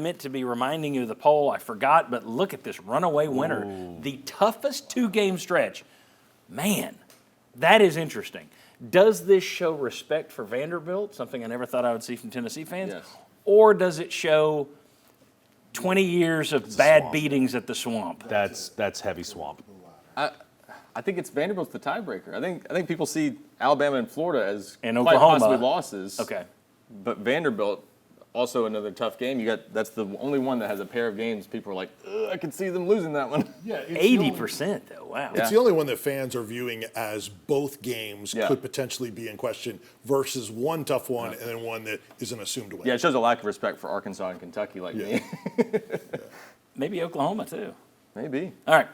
meant to be reminding you of the poll. I forgot, but look at this runaway winner. Ooh. The toughest 2-game stretch. Man, that is interesting. Does this show respect for Vanderbilt, something I never thought I would see from Tennessee fans? Yes. Or does it show 20 years of bad swamp. beatings at the Swamp? That's heavy swamp. I think it's Vanderbilt's the tiebreaker. I think people see Alabama and Florida as And quite Oklahoma. possibly losses. Okay. But Vanderbilt, also another tough game. That's the only one that has a pair of games. People are like, ugh, I can see them losing that one. Yeah, 80%, though. Wow. It's the only one that fans are viewing as both games Yeah. could potentially be in question versus one tough one and then one that isn't assumed to win. Yeah, it shows a lack of respect for Arkansas and Kentucky like me. Maybe Oklahoma, too. Maybe. All right.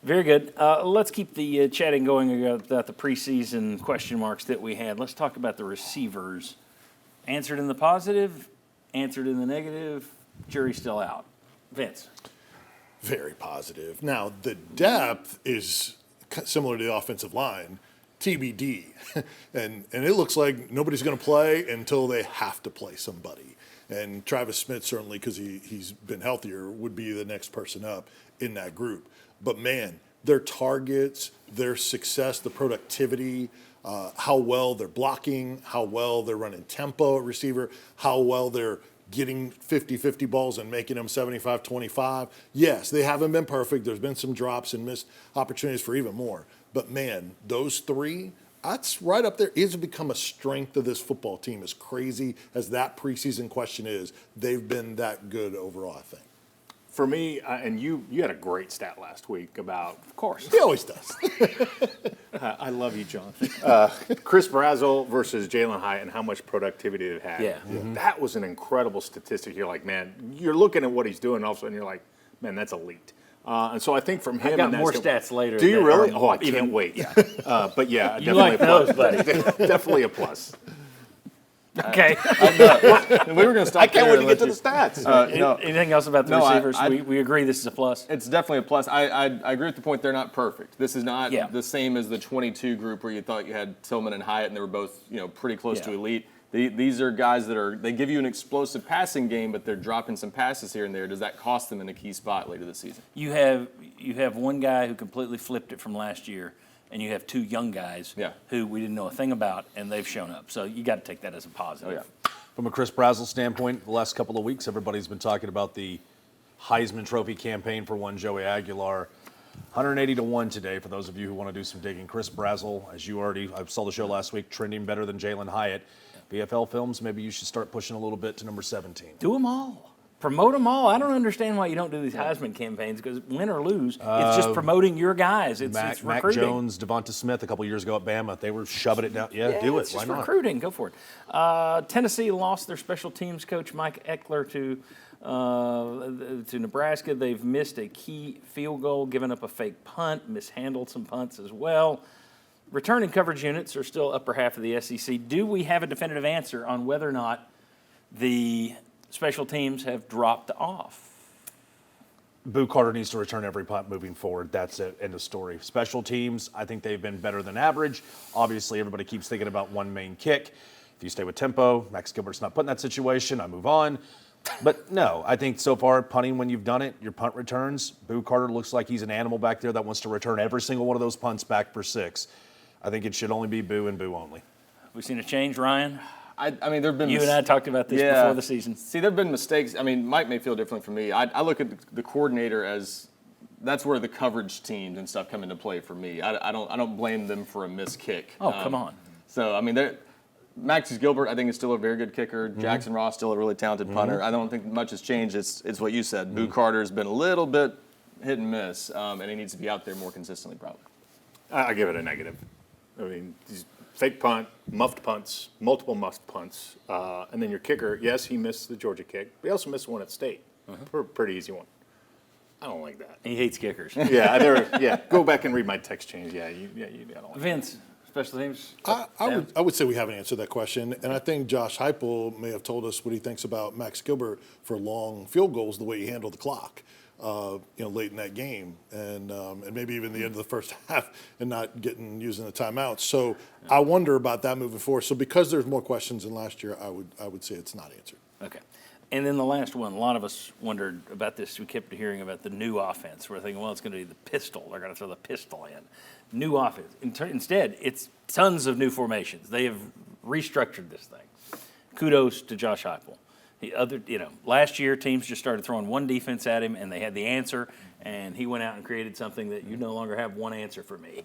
Very good. Let's keep the chatting going about the preseason question marks that we had. Let's talk about the receivers. Answered in the positive, answered in the negative, jury's still out. Vince. Very positive. Now, the depth is similar to the offensive line, TBD. and it looks like nobody's going to play until they have to play somebody. And Travis Smith, certainly, because he's been healthier, would be the next person up in that group. But, man, their targets, their success, the productivity, how well they're blocking, how well they're running tempo at receiver, how well they're getting 50-50 balls and making them 75-25. Yes, they haven't been perfect. There's been some drops and missed opportunities for even more. But, man, those three, that's right up there. It's become a strength of this football team, as crazy as that preseason question is. They've been that good overall, I think. For me, and you had a great stat last week about, Of course. He always does. I love you, Jonathan. Chris Brazzell versus Jalen Hyatt and how much productivity they've had. Yeah. That was an incredible statistic. You're like, man, you're looking at what he's doing, and all of a sudden you're like, man, that's elite. And so I think from him, I got and more that's stats later. Do you that really? are Oh, I even- can't wait. Yeah. But yeah, You definitely like a plus. those, buddy. Definitely a plus. Okay. And we were going to stop I can't there wait to and get to let the stats. no, Anything else about the No, receivers? I- we agree this is a plus. It's definitely a plus. I agree with the point they're not perfect. This is not Yeah. the same as the 22 group where you thought you had Tillman and Hyatt and they were both pretty close to Yeah. elite. These are guys that they give you an explosive passing game, but they're dropping some passes here and there. Does that cost them in a key spot later this season? You have one guy who completely flipped it from last year, and you have two young guys who we didn't know a thing about, and they've shown up. So you got to take that as a positive. Oh, yeah. From a Chris Brazzell standpoint, the last couple of weeks, everybody's been talking about the Heisman Trophy campaign for one Joey Aguilar. 180-1 today for those of you who want to do some digging. Chris Brazzell, as I saw the show last week, trending better than Jalen Hyatt. VFL Films, maybe you should start pushing a little bit to number 17. Do them all. Promote them all. I don't understand why you don't do these Heisman campaigns, because win or lose, it's just promoting your guys. It's Mac recruiting. Jones, Devonta Smith a couple years ago at Bama, they were shoving it down. Yeah, do it. It's Why just not? recruiting. Go for it. Tennessee lost their special teams coach, Mike Eckler, to Nebraska. They've missed a key field goal, given up a fake punt, mishandled some punts as well. Returning coverage units are still upper half of the SEC. Do we have a definitive answer on whether or not the special teams have dropped off? Boo Carter needs to return every punt moving forward. That's it. End of story. Special teams, I think they've been better than average. Obviously, everybody keeps thinking about one main kick. If you stay with tempo, Max Gilbert's not put in that situation. I move on. But no, I think so far, punting when you've done it, your punt returns. Boo Carter looks like he's an animal back there that wants to return every single one of those punts back for 6. I think it should only be Boo and Boo only. We've seen a change, Ryan. I mean, there have been You and I talked about this before the season. See, there have been mistakes. I mean, Mike may feel differently from me. I look at the coordinator as that's where the coverage teams and stuff come into play for me. I don't blame them for a missed kick. Oh, come on. So I mean, Max Gilbert, I think, is still a very good kicker. Jackson Ross, still a really talented punter. I don't think much has changed. It's what you said. Boo Carter's been a little bit hit and miss, and he needs to be out there more consistently, probably. I give it a negative. I mean, these fake punt, muffed punts, multiple muffed punts, and then your kicker, yes, he missed the Georgia kick, but he also missed one at State. Pretty easy one. I don't like that. He hates kickers. Yeah, go back and read my text change. I don't like Vince, special teams? I would say we haven't answered that question, and I think Josh Heupel may have told us what he thinks about Max Gilbert for long field goals, the way he handled the clock, late in that game, and maybe even the end of the first half, and not using the timeouts. So I wonder about that moving forward. So because there's more questions than last year, I would say it's not answered. Okay. And then the last one, a lot of us wondered about this. We kept hearing about the new offense. We're thinking, well, it's going to be the pistol. They're going to throw the pistol in. New offense. Instead, it's tons of new formations. They have restructured this thing. Kudos to Josh Heupel. Last year teams just started throwing one defense at him, and they had the answer, and he went out and created something that you no longer have one answer for me.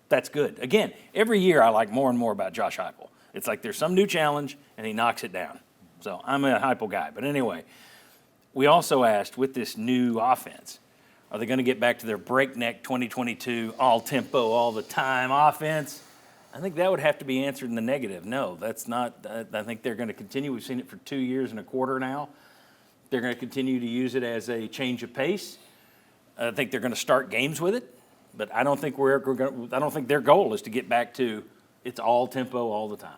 That's good. Again, every year I like more and more about Josh Heupel. It's like there's some new challenge, and he knocks it down. So I'm a Heupel guy. But anyway, we also asked, with this new offense, are they going to get back to their breakneck 2022 all-tempo, all-the-time offense? I think that would have to be answered in the negative. No, that's not. I think they're going to continue. We've seen it for 2 years and a quarter now. They're going to continue to use it as a change of pace. I think they're going to start games with it, but I don't think I don't think their goal is to get back to it's all tempo all the time.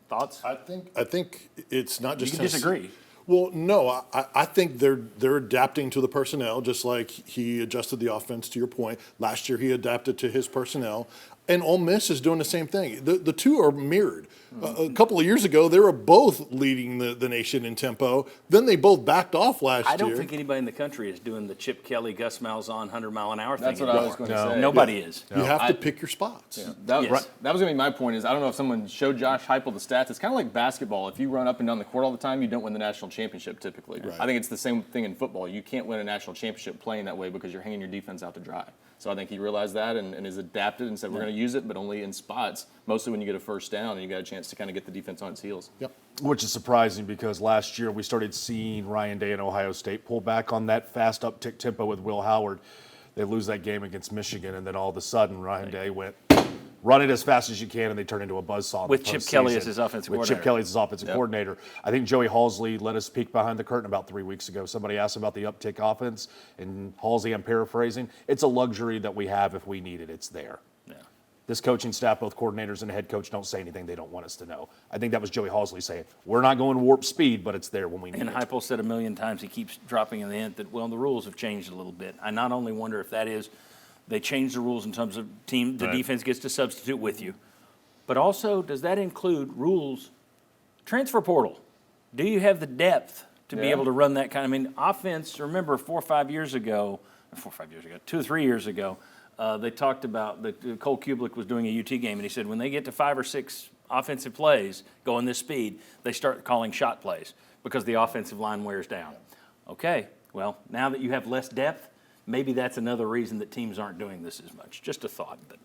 Thoughts? I think it's not just You can disagree. Well, no, I think they're adapting to the personnel, just like he adjusted the offense, to your point. Last year he adapted to his personnel. And Ole Miss is doing the same thing. The two are mirrored. A couple of years ago, they were both leading the nation in tempo. Then they both backed off last year. I don't think anybody in the country is doing the Chip Kelly, Gus Malzahn 100-mile-an-hour thing. That's what I was going to say. Nobody is. You have to pick your spots. Yeah, that was Yes. going to be my point. Is I don't know if someone showed Josh Heupel the stats. It's kind of like basketball. If you run up and down the court all the time, you don't win the national championship typically. Right. I think it's the same thing in football. You can't win a national championship playing that way because you're hanging your defense out to dry. So I think he realized that and has adapted and said we're going to use it, but only in spots, mostly when you get a first down and you got a chance to kind of get the defense on its heels. Yep. Which is surprising because last year we started seeing Ryan Day and Ohio State pull back on that fast uptick tempo with Will Howard. They lose that game against Michigan, and then all of a sudden Ryan Day went, run it as fast as you can, and they turn into a buzzsaw. in With the Chip postseason. Kelly as his offensive With coordinator. Chip Kelly as his offensive coordinator. I think Joey Halsley let us peek behind the curtain about 3 weeks ago. Somebody asked about the uptick offense, and Halsley, I'm paraphrasing, it's a luxury that we have if we need it. It's there. Yeah. This coaching staff, both coordinators and head coach, don't say anything they don't want us to know. I think that was Joey Halsley saying, we're not going warp speed, but it's there when we need And it. Heupel said a million times, he keeps dropping in the hint that, well, the rules have changed a little bit. I not only wonder if that is they changed the rules in terms of the defense gets to substitute with you, but also does that include rules, transfer portal? Do you have the depth to be able to run that offense? Remember 2 or 3 years ago, they talked about Cole Kublik was doing a UT game, and he said when they get to 5 or 6 offensive plays going this speed, they start calling shot plays because the offensive line wears down. Okay, well, now that you have less depth, maybe that's another reason that teams aren't doing this as much. Just a thought. But